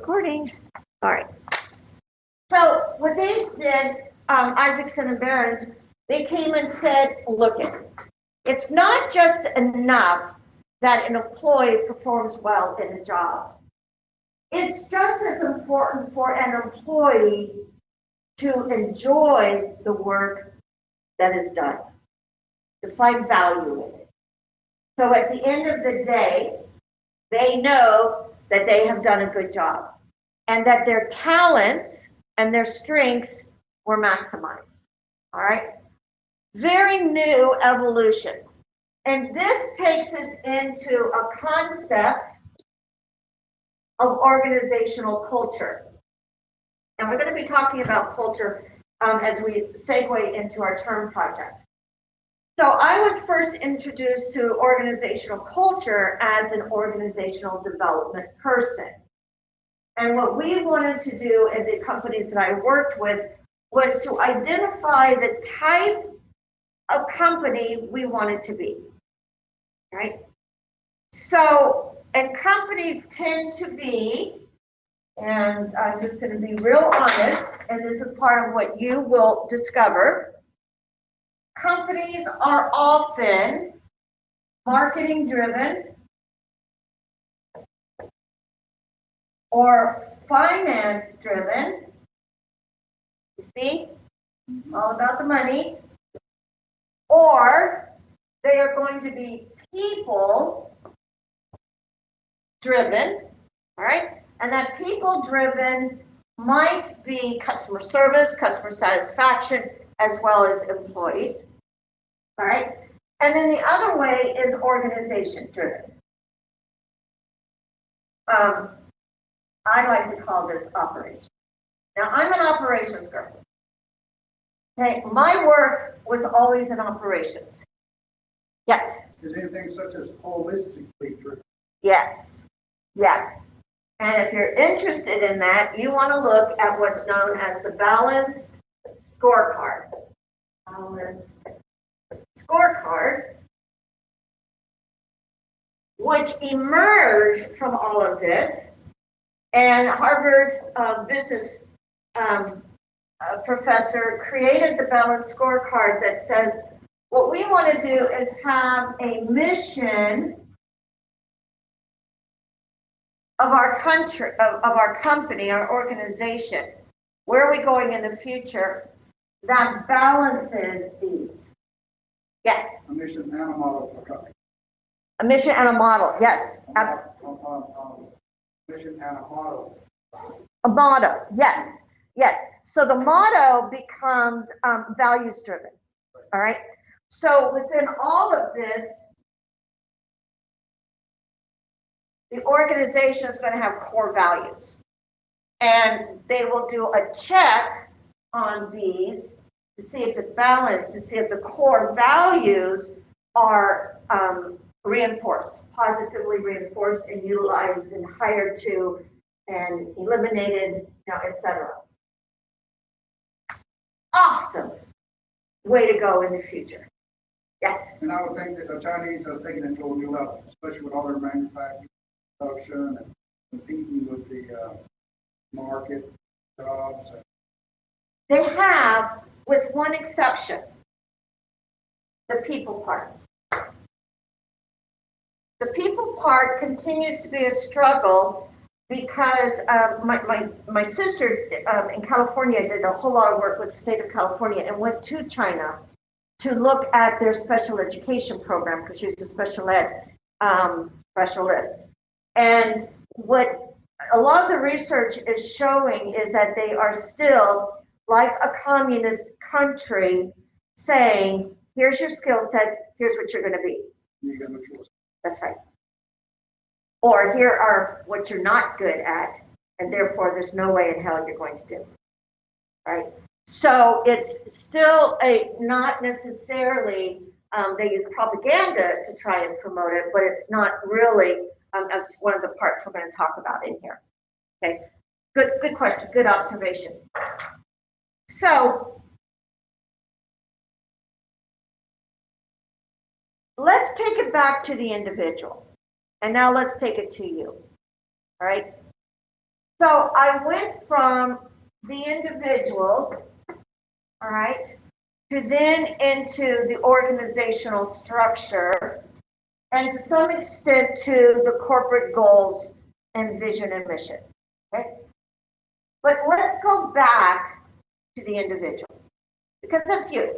recording. All right. So what they did, Isaacson and Barron's, they came and said, look, it's not just enough that an employee performs well in a job. It's just as important for an employee to enjoy the work that is done, to find value in it. So at the end of the day, they know that they have done a good job and that their talents and their strengths were maximized. All right? Very new evolution. And this takes us into a concept of organizational culture. And we're going to be talking about culture as we segue into our term project. So I was first introduced to organizational culture as an organizational development person. And what we wanted to do in the companies that I worked with was to identify the type of company we wanted to be, right? So, and companies tend to be, and I'm just going to be real honest, and this is part of what you will discover, companies are often marketing driven or finance driven. You see, all about the money. Or they are going to be people driven, all right? And that people driven might be customer service, customer satisfaction, as well as employees, all right? And then the other way is organization driven. I like to call this operation. Now, I'm an operations girl. Okay, my work was always in operations. Yes? Is anything such as holistically driven? Yes, yes. And if you're interested in that, you want to look at what's known as the balanced scorecard. Balanced scorecard, which emerged from all of this. And Harvard business professor created the balanced scorecard that says, what we want to do is have a mission of our country, of our company, our organization. Where are we going in the future that balances these? Yes? A mission and a model for company. A mission and a model, yes. Absolutely. Mission and a model. A motto, yes, yes. So the motto becomes values driven, all right? So within all of this, the organization is going to have core values. And they will do a check on these to see if it's balanced, to see if the core values are reinforced, positively reinforced and utilized and hired to and eliminated, etc. Awesome way to go in the future. Yes? And I would think that the Chinese are taking it to a new level, especially with all their manufacturing, production, and competing with the market, jobs. They have, with one exception, the people part. The people part continues to be a struggle because my sister in California did a whole lot of work with the state of California and went to China to look at their special education program because she was a special ed specialist. And what a lot of the research is showing is that they are still, like a communist country, saying, here's your skill sets, here's what you're going to be. You got no choice. That's right. Or here are what you're not good at, and therefore there's no way in hell you're going to do. Right? So it's still not necessarily, they use propaganda to try and promote it, but it's not really as one of the parts we're going to talk about in here. Okay, good question, good observation. So let's take it back to the individual. And now let's take it to you. All right? So I went from the individual, all right, to then into the organizational structure, and to some extent to the corporate goals and vision and mission. Okay? But let's go back to the individual, because that's you.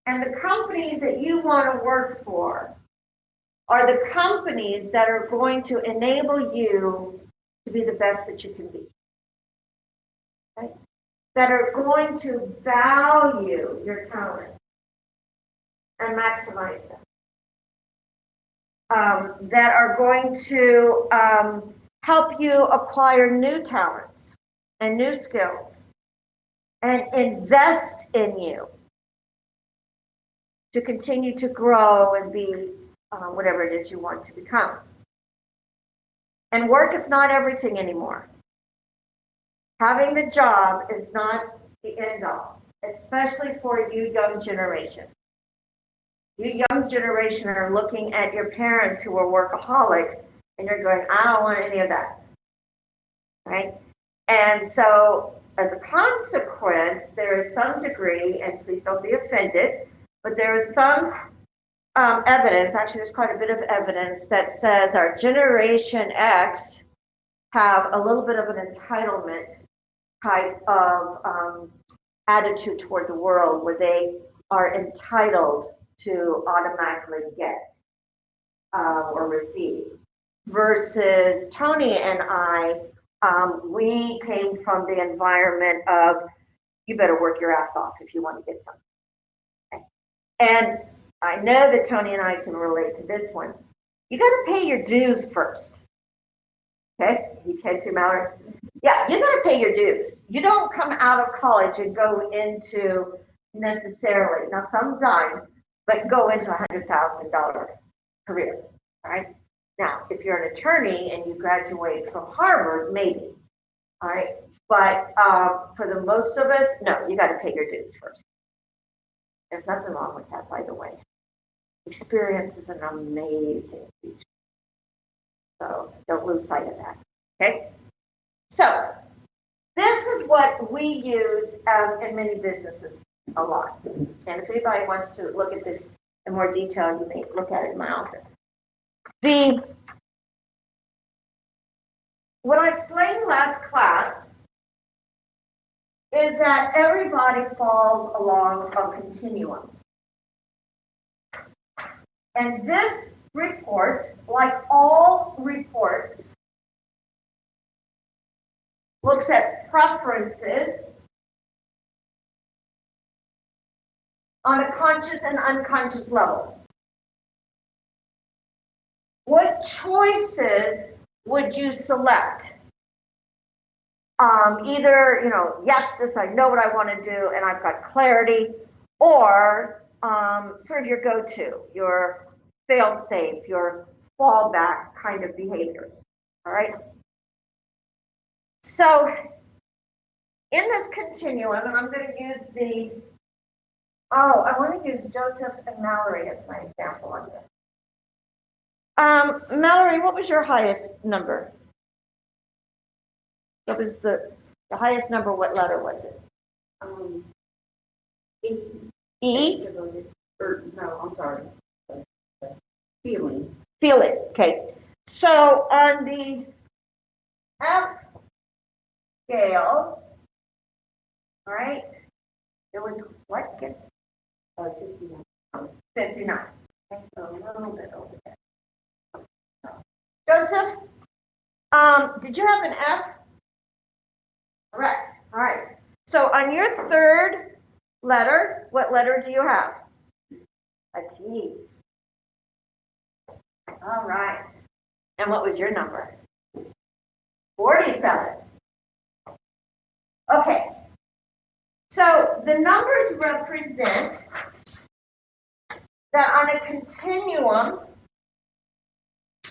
And the companies that you want to work for are the companies that are going to enable you to be the best that you can be. Right? That are going to value your talent and maximize them. That are going to help you acquire new talents and new skills and invest in you to continue to grow and be whatever it is you want to become. And work is not everything anymore. Having the job is not the end all, especially for you young generation. You young generation are looking at your parents who are workaholics, and you're going, I don't want any of that, right? And so, as a consequence, there is some degree, and please don't be offended, but there is some evidence, actually there's quite a bit of evidence that says our Generation X have a little bit of an entitlement type of attitude toward the world, where they are entitled to automatically get or receive, versus Tony and I, we came from the environment of, you better work your ass off if you want to get something. Okay? And I know that Tony and I can relate to this one. You got to pay your dues first. Okay? You can't see Mallory? Yeah, you got to pay your dues. You don't come out of college and go into necessarily, now sometimes, but go into a $100,000 career. All right? Now, if you're an attorney and you graduate from Harvard, maybe. All right? But for the most of us, no, you got to pay your dues first. There's nothing wrong with that, by the way. Experience is an amazing teacher. So don't lose sight of that. Okay? So this is what we use in many businesses a lot. And if anybody wants to look at this in more detail, you may look at it in my office. What I explained last class is that everybody falls along a continuum. And this report, like all reports, looks at preferences on a conscious and unconscious level. What choices would you select? Either, yes, this I know what I want to do and I've got clarity, or sort of your go-to, your fail-safe, your fallback kind of behaviors. All right? So in this continuum, and I'm going to use I want to use Joseph and Mallory as my example on this. Mallory, what was your highest number? What was the highest number? What letter was it? E? Or, no, I'm sorry. Feeling. Feeling. Okay. So on the F scale, all right, there was what? 59. 59. Okay, so a little bit over there. Joseph, did you have an F? Correct. All right. So on your third letter, what letter do you have? A T. All right. And what was your number? 47. Okay. So the numbers represent that on a continuum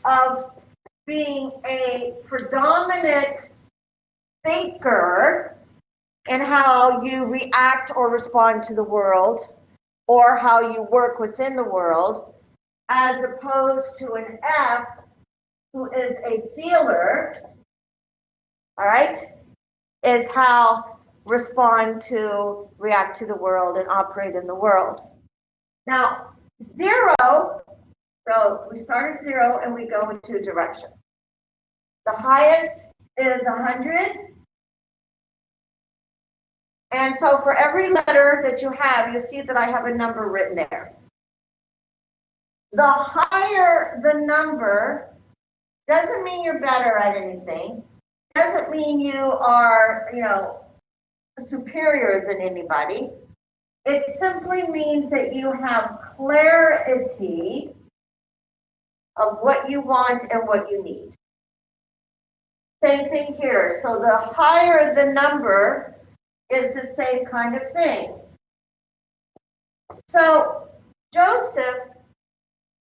of being a predominant thinker in how you react or respond to the world, or how you work within the world, as opposed to an F who is a feeler, all right, is how respond to, react to the world, and operate in the world. Now, 0, so we start at 0 and we go in 2 directions. The highest is 100. And so for every letter that you have, you see that I have a number written there. The higher the number doesn't mean you're better at anything. Doesn't mean you are, superior than anybody. It simply means that you have clarity of what you want and what you need. Same thing here. So the higher the number is the same kind of thing. So Joseph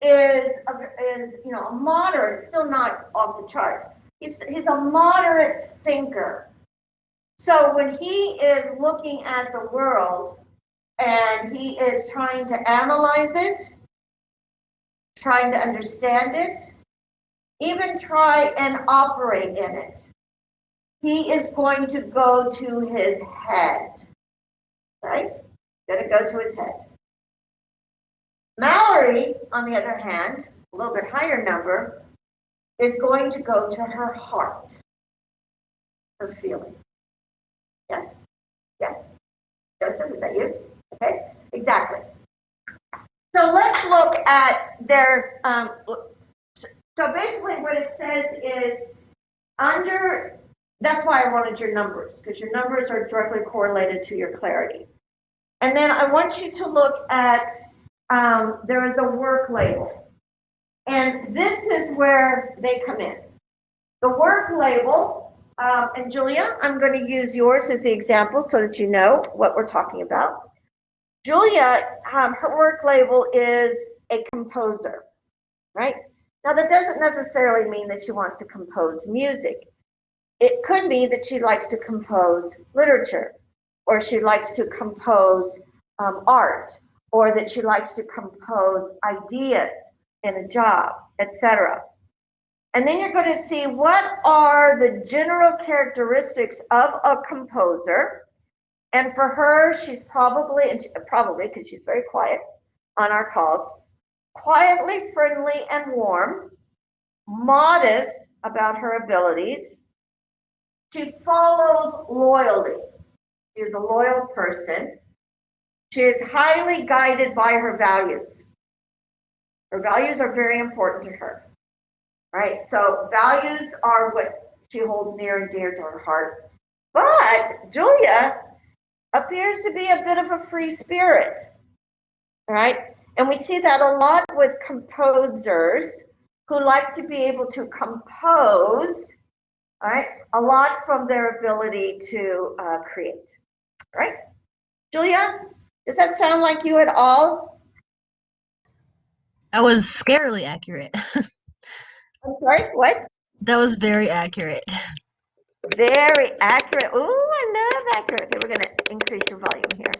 is a moderate, still not off the charts. He's a moderate thinker. So when he is looking at the world and he is trying to analyze it, trying to understand it, even try and operate in it, he is going to go to his head. Right? Going to go to his head. Mallory, on the other hand, a little bit higher number, is going to go to her heart, her feeling. Yes? Yes? Joseph, is that you? Okay, exactly. So let's look at their, so basically what it says is that's why I wanted your numbers, because your numbers are directly correlated to your clarity. And then I want you to look at, there is a work label. And this is where they come in. The work label, and Julia, I'm going to use yours as the example so that you know what we're talking about. Julia, her work label is a composer, right? Now that doesn't necessarily mean that she wants to compose music. It could be that she likes to compose literature, or she likes to compose art, or that she likes to compose ideas in a job, etc. And then you're going to see what are the general characteristics of a composer. And for her, she's probably because she's very quiet on our calls, quietly friendly and warm, modest about her abilities. She follows loyally. She is a loyal person. She is highly guided by her values. Her values are very important to her. Right? So values are what she holds near and dear to her heart. But Julia appears to be a bit of a free spirit. All right? And we see that a lot with composers who like to be able to compose, all right, a lot from their ability to create. All right? Julia, does that sound like you at all? That was scarily accurate. I'm sorry, what? That was very accurate. Very accurate. Ooh, I love accurate. Okay, we're going to increase your volume here.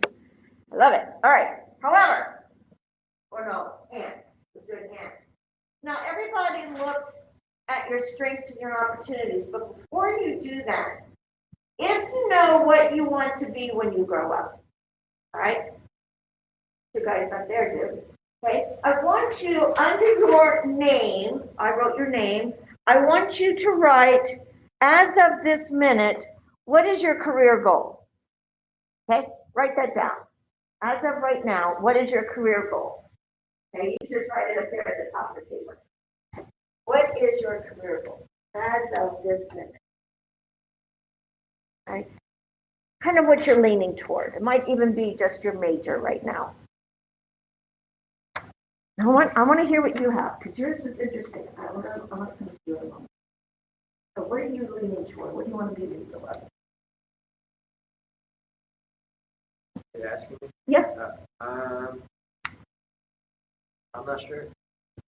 I love it. All right. However, or no, and. Let's do it and. Now, everybody looks at your strengths and your opportunities, but before you do that, if you know what you want to be when you grow up, all right? You guys up there do. Okay, I want you, under your name, I wrote your name, I want you to write, as of this minute, what is your career goal? Okay, write that down. As of right now, what is your career goal? Okay, you just write it up there at the top of the paper. What is your career goal as of this minute? Right? Kind of what you're leaning toward. It might even be just your major right now. I want to hear what you have, because yours is interesting. I want to come to you in a moment. So what are you leaning toward? What do you want to be when you grow up? You're asking me? Yeah. I'm not sure.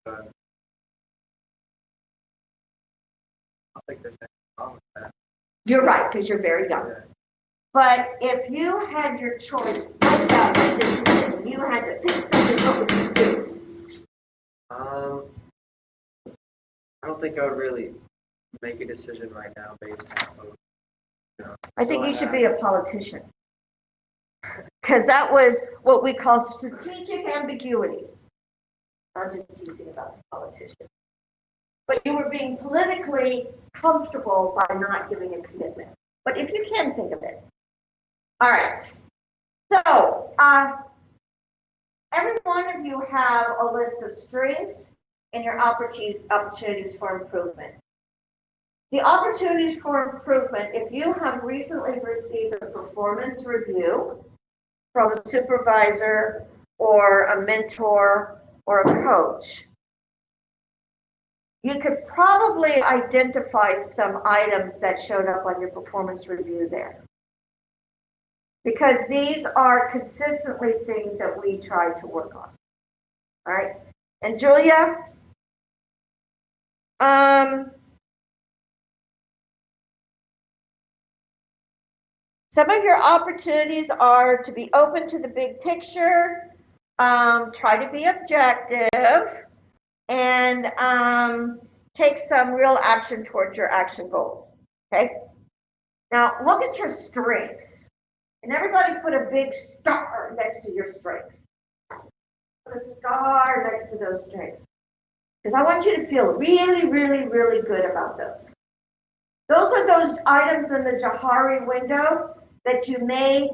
I don't think there's anything wrong with that. You're right, because you're very young. Yeah. But if you had your choice right now, and you had to pick something, what would you do? I don't think I would really make a decision right now based on I think you should be a politician. Because that was what we call strategic ambiguity. I'm just teasing about the politician. But you were being politically comfortable by not giving a commitment. But if you can think of it. All right. So, every one of you have a list of strengths and your opportunities for improvement. The opportunities for improvement, if you have recently received a performance review from a supervisor or a mentor or a coach, you could probably identify some items that showed up on your performance review there. Because these are consistently things that we try to work on. All right. And Julia, some of your opportunities are to be open to the big picture, try to be objective, and take some real action towards your action goals. Okay? Now, look at your strengths. And everybody put a big star next to your strengths. Put a star next to those strengths. Because I want you to feel really, really, really good about those. Those are those items in the Johari window that you may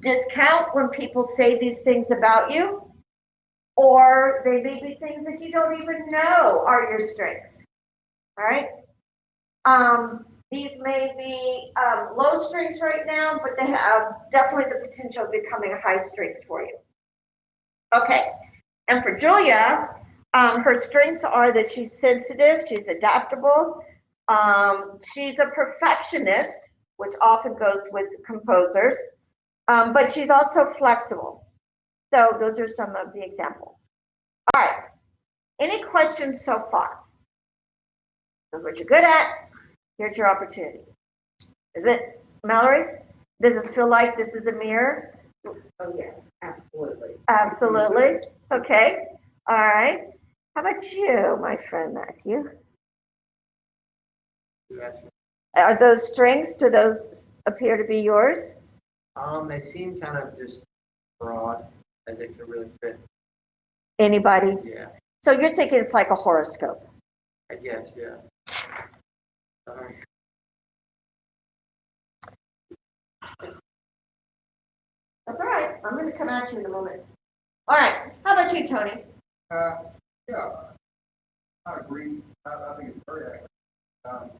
discount when people say these things about you, or they may be things that you don't even know are your strengths. All right? These may be low strengths right now, but they have definitely the potential of becoming high strengths for you. Okay, and for Julia, her strengths are that she's sensitive, she's adaptable, she's a perfectionist, which often goes with composers, but she's also flexible. So those are some of the examples. All right, any questions so far? That's what you're good at. Here's your opportunities. Is it, Mallory? Does this feel like this is a mirror? Oh, yeah, absolutely. Absolutely. Okay. All right. How about you, my friend Matthew? Yes. Are those strengths? Do those appear to be yours? They seem kind of just broad, as it could really fit. Anybody? Yeah, So you're thinking it's like a horoscope. I guess, yeah. Sorry. That's all right. I'm going to come at you in a moment. All right. How about you, Tony? Yeah, I agree. I think it's very accurate.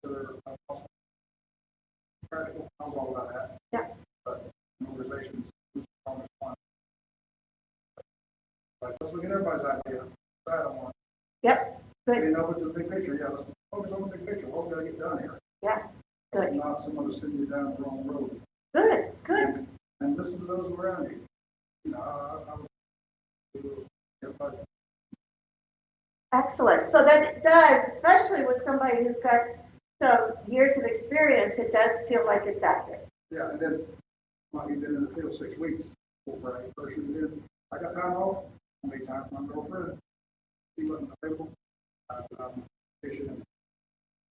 Consider also practical, I was all about that. Yeah. But organizations on this one. Like, let's look at everybody's idea. I don't want. Yep. Good. You know, with the big picture, yeah, let's focus on the big picture. What we gotta get done here. Yeah. Good. Not someone to send you down the wrong road. Good. Good. And listen to those around you. You know, I would, everybody. Excellent. So that it does, especially with somebody who's got some years of experience, it does feel like it's accurate. Yeah, and then, like you've been in the field 6 weeks, before I first you did, I got time off, I made time for my girlfriend, she wasn't available, fishing.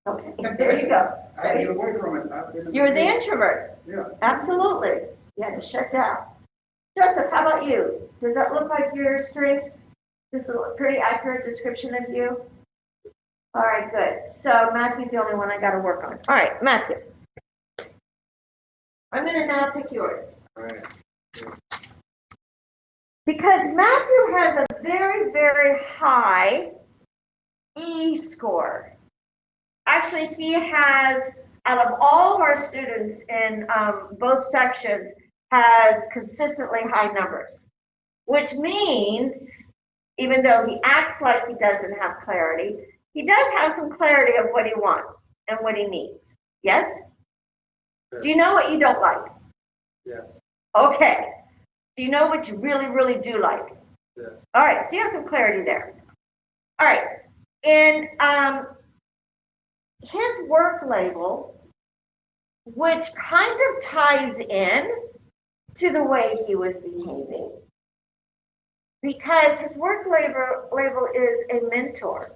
Okay, there you go. I had to get away from it. I've been in You're the field. introvert. Yeah. Absolutely. Yeah, to shut down. Joseph, how about you? Does that look like your strengths? This is a pretty accurate description of you? All right, good. So Matthew's the only one I got to work on. All right, Matthew. I'm going to now pick yours. All right. Because Matthew has a very, very high E score. Actually, he has, out of all of our students in both sections, has consistently high numbers, which means, even though he acts like he doesn't have clarity, he does have some clarity of what he wants and what he needs. Yes? Yeah. Do you know what you don't like? Yeah. Okay. Do you know what you really, really do like? Yeah. All right, so you have some clarity there. All right. In his work label, which kind of ties in to the way he was behaving, because his work label is a mentor.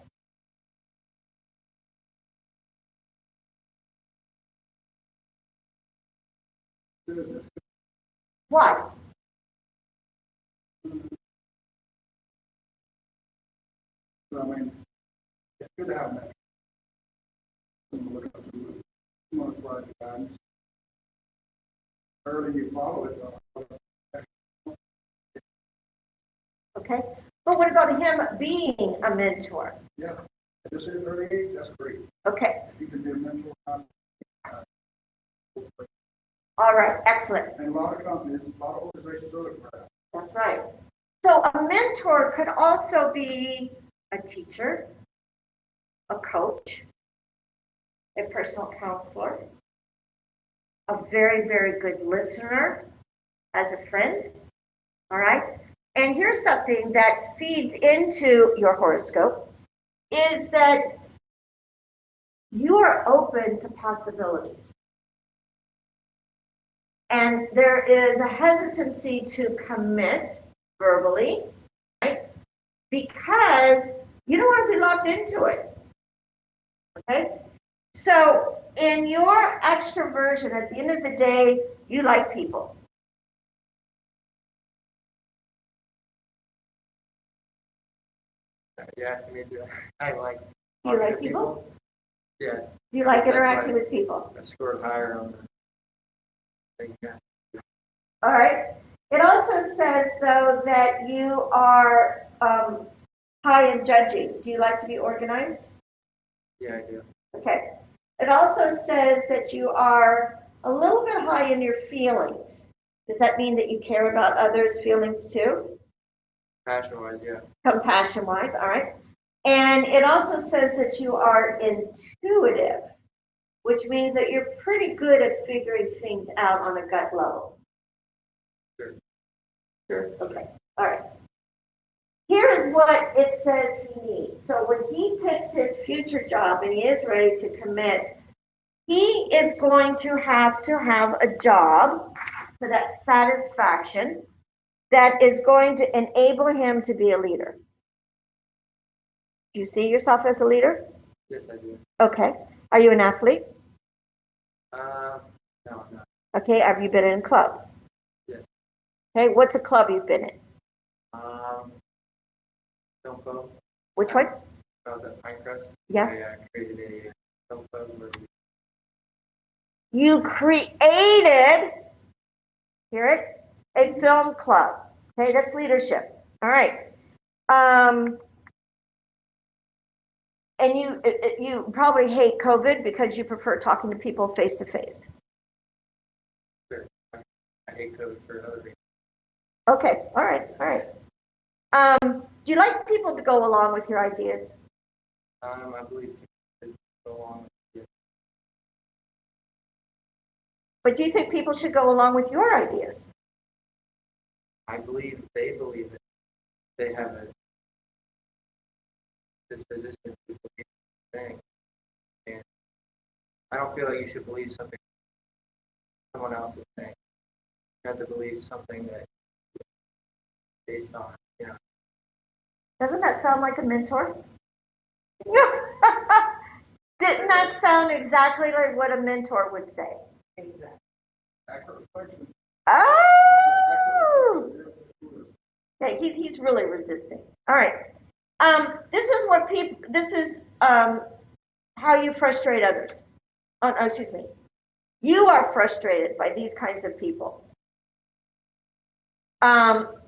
business. Why? So, I mean, it's good to have that. Look up some of the guidance. The earlier you follow it, Okay. But what about him being a mentor? yeah, at this early age, that's great. Okay. If you can be a mentor, All right. Excellent. and a lot of companies, a lot of organizations are looking for that. That's right. So a mentor could also be a teacher, a coach, a personal counselor, a very, very good listener as a friend. All right. And here's something that feeds into your horoscope is that you are open to possibilities. And there is a hesitancy to commit verbally, right? Because you don't want to be locked into it. Okay? So in your extroversion, at the end of the day, you like people. You asked me to, I like. Do you like talking to people? Yeah, Do you like Yes, that's interacting right. with people? I scored higher on the thing, yeah. All right. It also says, though, that you are high in judging. Do you like to be organized? Yeah, I do. Okay. It also says that you are a little bit high in your feelings. Does that mean that you care about others' feelings too? Passion-wise, yeah. Compassion-wise, all right. And it also says that you are intuitive, which means that you're pretty good at figuring things out on a gut level. Sure. Sure. Okay. All right. Here is what it says he needs. So when he picks his future job and he is ready to commit, he is going to have a job for that satisfaction that is going to enable him to be a leader. Do you see yourself as a leader? Yes, I do. Okay. Are you an athlete? No, I'm not. Okay. Have you been in clubs? Yes. Okay. What's a club you've been in? Film club. Which one? I was at Pinecrest. Yeah. I created a film club where You created, hear it, a film club. Okay, that's leadership. All right. And you probably hate COVID because you prefer talking to people face to face. sure, I hate code for other reasons. Okay, all right, all right. Do you like people to go along with your ideas? I believe people should go along with it. But do you think people should go along with your ideas? I believe they believe it. They have a disposition to believe things. And I don't feel like you should believe something someone else is saying. You have to believe something that based on, you know. Doesn't that sound like a mentor? Didn't that sound exactly like what a mentor would say? Exactly. Accurate reflection. Oh! Yeah, he's really resisting. All right. This is what people. This is how you frustrate others. Oh, excuse me. You are frustrated by these kinds of people.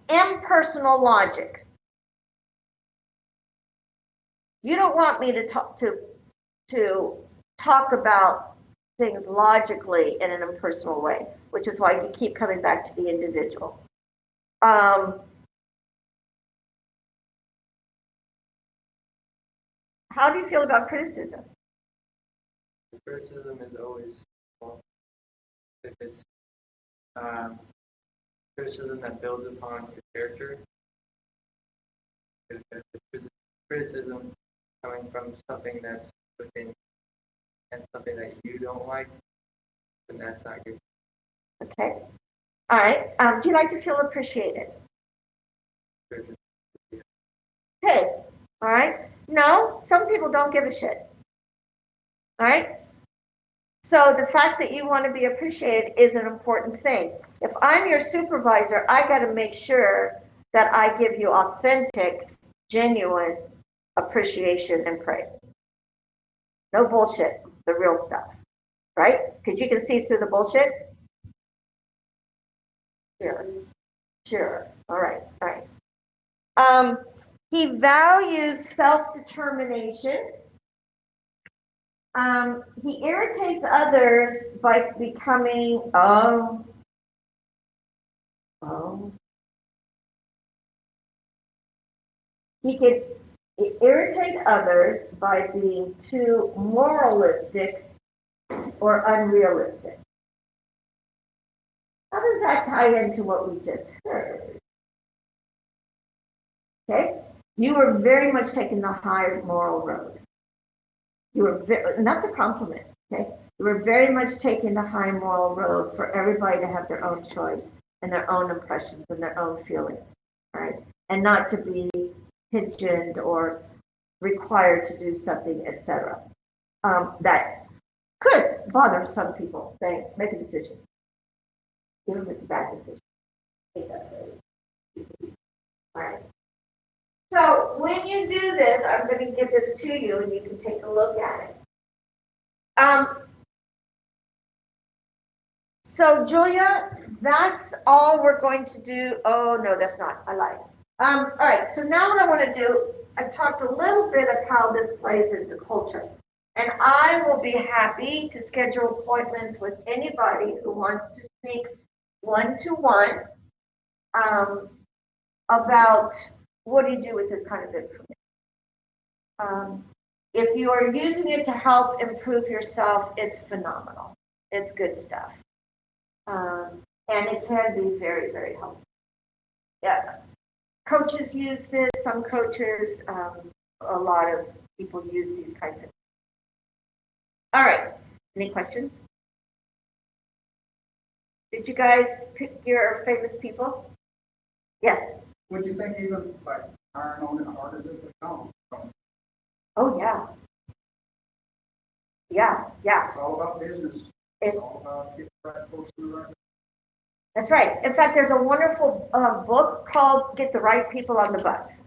Impersonal logic. You don't want me to talk about things logically in an impersonal way, which is why you keep coming back to the individual. How do you feel about criticism? Criticism is always, well, if it's criticism that builds upon your character, if it's criticism coming from something that's within and something that you don't like, then that's not good. Okay. All right. Do you like to feel appreciated? Okay. All right. No, some people don't give a shit. All right. So the fact that you want to be appreciated is an important thing. If I'm your supervisor, I got to make sure that I give you authentic, genuine appreciation and praise. No bullshit, the real stuff, right? Because you can see through the bullshit. Sure, sure. All right, all right. He values self-determination. He irritates others by becoming, he could irritate others by being too moralistic or unrealistic. How does that tie into what we just heard? Okay? You were very much taking the high moral road. You were very, and that's a compliment, okay? You were very much taking the high moral road for everybody to have their own choice and their own impressions and their own feelings, right? And not to be pigeoned or required to do something, etc. That could bother some people, saying, make a decision. Even if it's a bad decision. Take that phrase. All right. So when you do this, I'm going to give this to you and you can take a look at it. So Julia, that's all we're going to do. Oh, no, that's not. I lied. All right, so now what I want to do, I've talked a little bit of how this plays into culture. And I will be happy to schedule appointments with anybody who wants to speak one-to-one about what do you do with this kind of information. If you are using it to help improve yourself, it's phenomenal. It's good stuff. And it can be very, very helpful. Yeah. Coaches use this, some coaches, a lot of people use these kinds of. All right, any questions? Did you guys pick your famous people? Yes. Would you think even like iron on it hard as it becomes? Oh, yeah. Yeah, yeah. It's all about business. It's all about getting the right folks in the right. That's right. In fact, there's a wonderful book called Get the Right People on the Bus.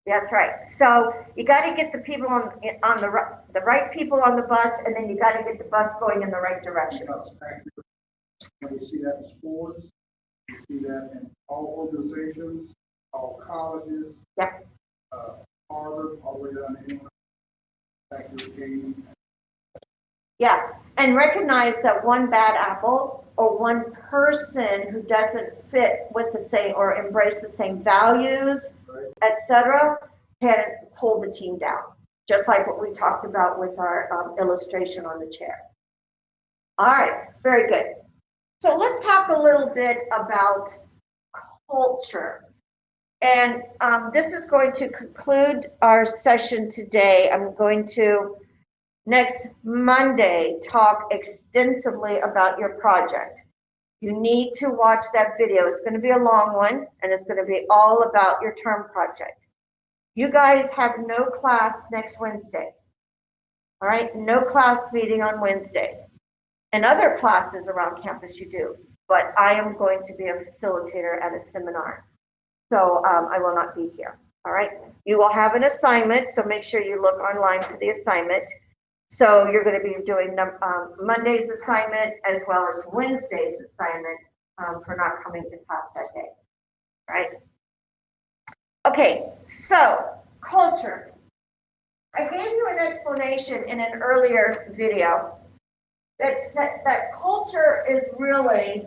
That's right. So you got to get the people on the right people on the bus, and then you got to get the bus going in the right direction. And we see that in sports. We see that in all organizations, all colleges. Yep. Harvard, all the way down to England. Back to the game. Yeah, and recognize that one bad apple or one person who doesn't fit with the same or embrace the same values, right, etc., can pull the team down. Just like what we talked about with our illustration on the chair. All right, very good. So let's talk a little bit about culture. And this is going to conclude our session today. I'm going to next Monday talk extensively about your project. You need to watch that video. It's going to be a long one, and it's going to be all about your term project. You guys have no class next Wednesday. All right, no class meeting on Wednesday. And other classes around campus you do, but I am going to be a facilitator at a seminar. So I will not be here. All right, you will have an assignment, so make sure you look online for the assignment. So you're going to be doing Monday's assignment as well as Wednesday's assignment for not coming to class that day, right? Okay, so culture. I gave you an explanation in an earlier video that culture is really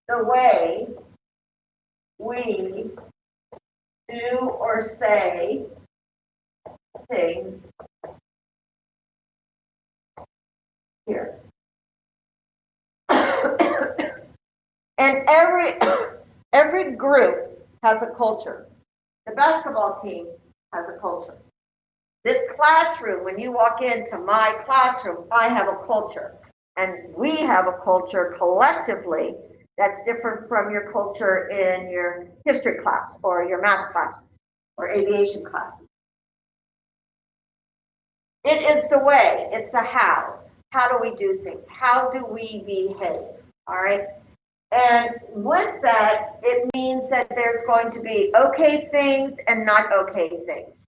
the way we do or say things here. And every group has a culture. The basketball team has a culture. This classroom, when you walk into my classroom, I have a culture. And we have a culture collectively that's different from your culture in your history class or your math classes or aviation classes. It is the way, it's the hows. How do we do things? How do we behave? All right? And with that, it means that there's going to be okay things and not okay things.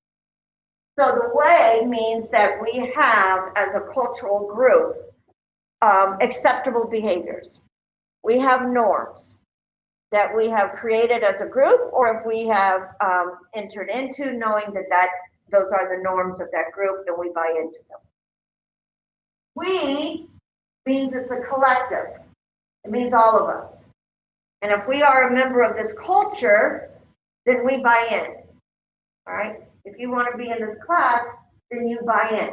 So the way means that we have, as a cultural group, acceptable behaviors. We have norms that we have created as a group, or if we have entered into knowing that those are the norms of that group and we buy into them. We means it's a collective. It means all of us. And if we are a member of this culture, then we buy in. All right? If you want to be in this class, then you buy in.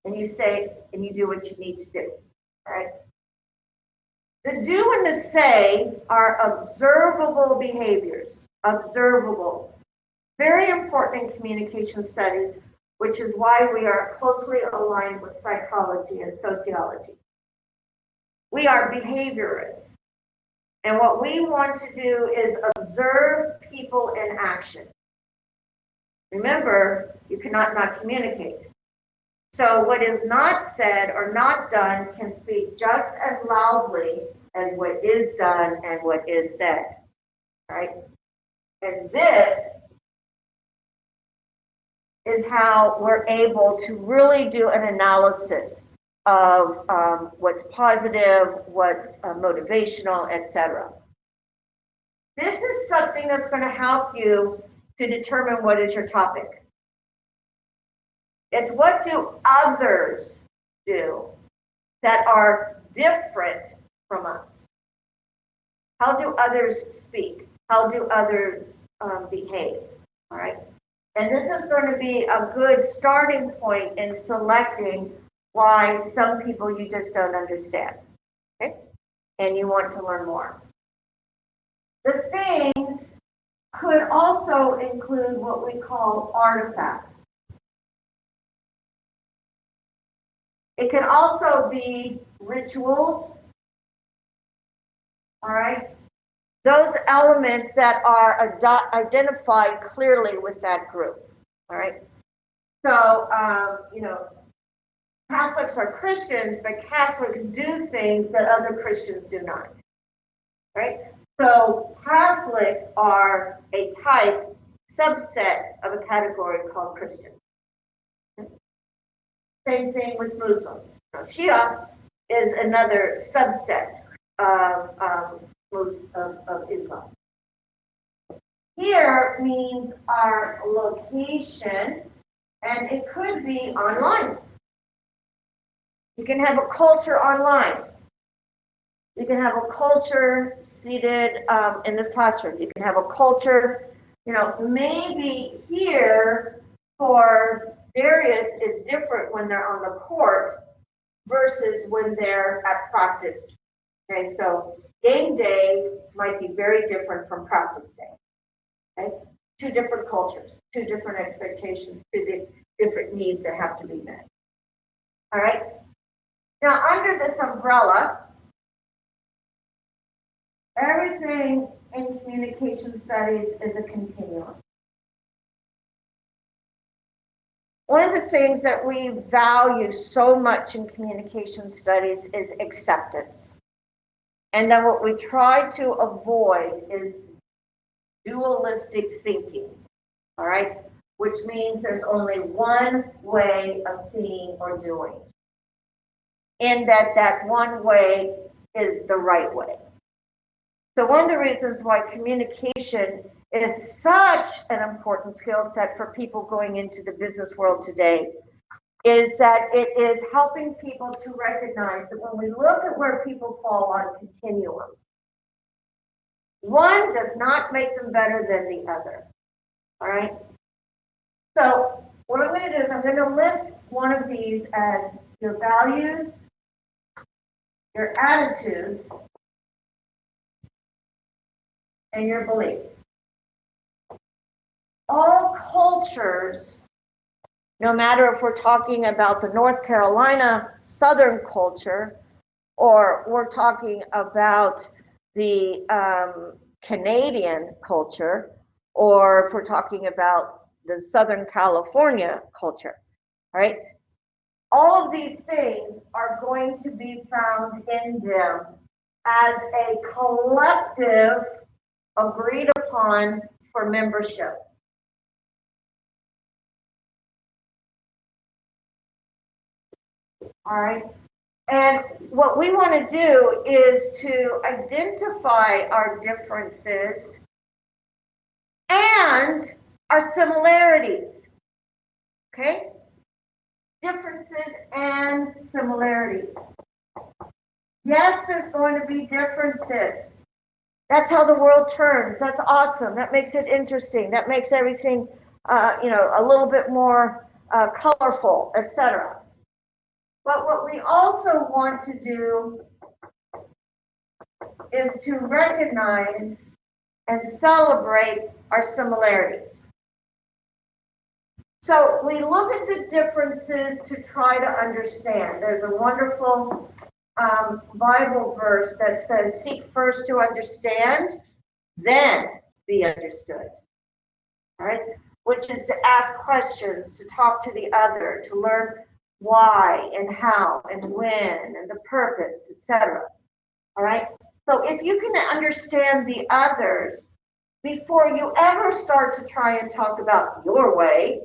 And you say, and you do what you need to do. All right? The do and the say are observable behaviors. Observable. Very important in communication studies, which is why we are closely aligned with psychology and sociology. We are behaviorists. And what we want to do is observe people in action. Remember, you cannot not communicate. So what is not said or not done can speak just as loudly as what is done and what is said. Right? And this is how we're able to really do an analysis of what's positive, what's motivational, etc. This is something that's going to help you to determine what is your topic. It's what do others do that are different from us? How do others speak? How do others behave? All right. And this is going to be a good starting point in selecting why some people you just don't understand. Okay? And you want to learn more. The things could also include what we call artifacts. It can also be rituals, all right? Those elements that are identified clearly with that group, all right? So, Catholics are Christians, but Catholics do things that other Christians do not, right? So Catholics are a type, subset of a category called Christian. Same thing with Muslims. Shia is another subset of Islam. Here means our location, and it could be online. You can have a culture online. You can have a culture seated in this classroom. You can have a culture, maybe here for Darius is different when they're on the court versus when they're at practice. Okay, so game day might be very different from practice day. Okay, two different cultures, two different expectations, two different needs that have to be met. All right. Now, under this umbrella, everything in communication studies is a continuum. One of the things that we value so much in communication studies is acceptance. And then what we try to avoid is dualistic thinking, all right? Which means there's only one way of seeing or doing. And that one way is the right way. So one of the reasons why communication is such an important skill set for people going into the business world today is that it is helping people to recognize that when we look at where people fall on continuums, one does not make them better than the other. All right? So what I'm going to do is I'm going to list one of these as your values, your attitudes, and your beliefs. All cultures, no matter if we're talking about the North Carolina Southern culture, or we're talking about the Canadian culture, or if we're talking about the Southern California culture, right? all of these things are going to be found in them as a collective agreed upon for membership. All right. And what we want to do is to identify our differences and our similarities. Okay? Differences and similarities. Yes, there's going to be differences. That's how the world turns. That's awesome. That makes it interesting. That makes everything, a little bit more colorful, etc. But what we also want to do is to recognize and celebrate our similarities. So we look at the differences to try to understand. There's a wonderful Bible verse that says, seek first to understand, then be understood. All right? Which is to ask questions, to talk to the other, to learn why and how and when and the purpose, etc. All right? So if you can understand the others before you ever start to try and talk about your way,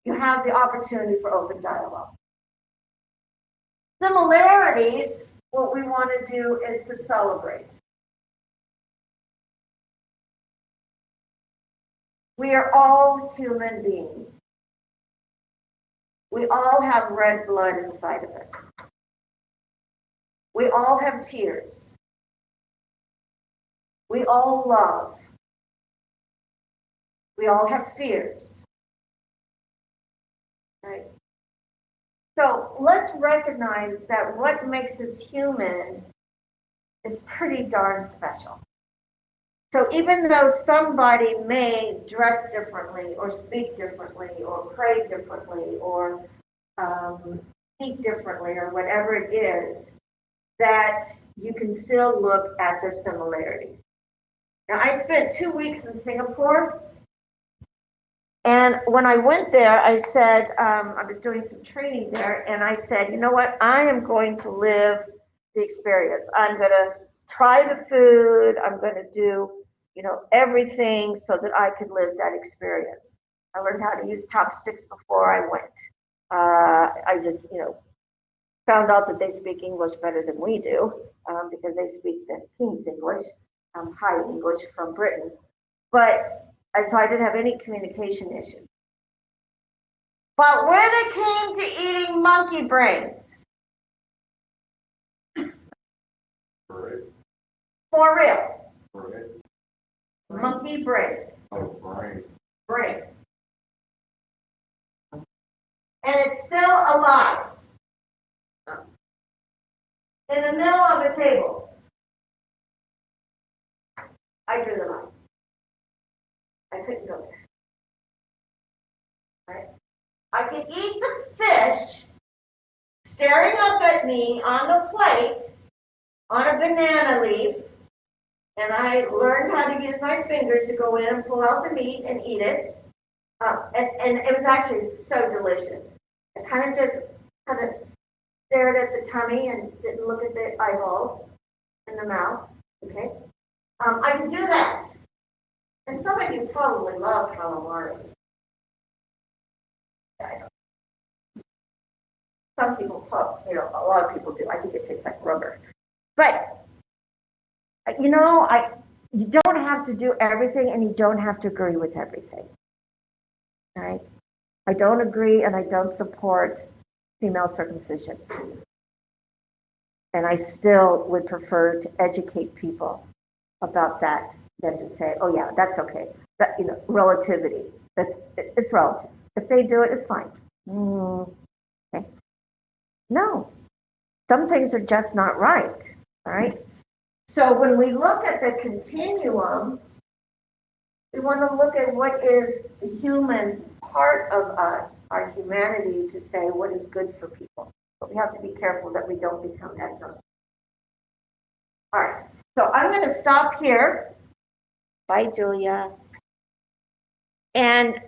you have the opportunity for open dialogue. Similarities, what we want to do is to celebrate. We are all human beings. We all have red blood inside of us. We all have tears. We all love. We all have fears. Right? So let's recognize that what makes us human is pretty darn special. So even though somebody may dress differently or speak differently or pray differently or eat differently or whatever it is, that you can still look at their similarities. Now, I spent 2 weeks in Singapore, and when I went there, I said, I was doing some training there, and I said, you know what, I am going to live the experience. I'm going to try the food, I'm going to do everything so that I could live that experience. I learned how to use chopsticks before I went. I just, found out that they speak English better than we do because they speak the King's English, High English from Britain. But so I didn't have any communication issues. But when it came to eating monkey brains, for real, monkey brains. Brains. And it's still alive. In the middle of the table. I drew the line. I couldn't go there. Right? I could eat the fish staring up at me on the plate on a banana leaf, and I learned how to use my fingers to go in and pull out the meat and eat it. And it was actually so delicious. I kind of stared at the tummy and didn't look at the eyeballs and the mouth. Okay, I can do that. And some of you probably love calamari. Some people, a lot of people do. I think it tastes like rubber. But you don't have to do everything, and you don't have to agree with everything. All right? I don't agree, and I don't support female circumcision. And I still would prefer to educate people about that than to say, oh yeah, that's okay. That, relativity. It's relative. If they do it, it's fine. Okay. No. Some things are just not right. All right? So when we look at the continuum, we want to look at what is the human part of us, our humanity, to say what is good for people. But we have to be careful that we don't become ethnos. All right. So I'm going to stop here. Bye, Julia. And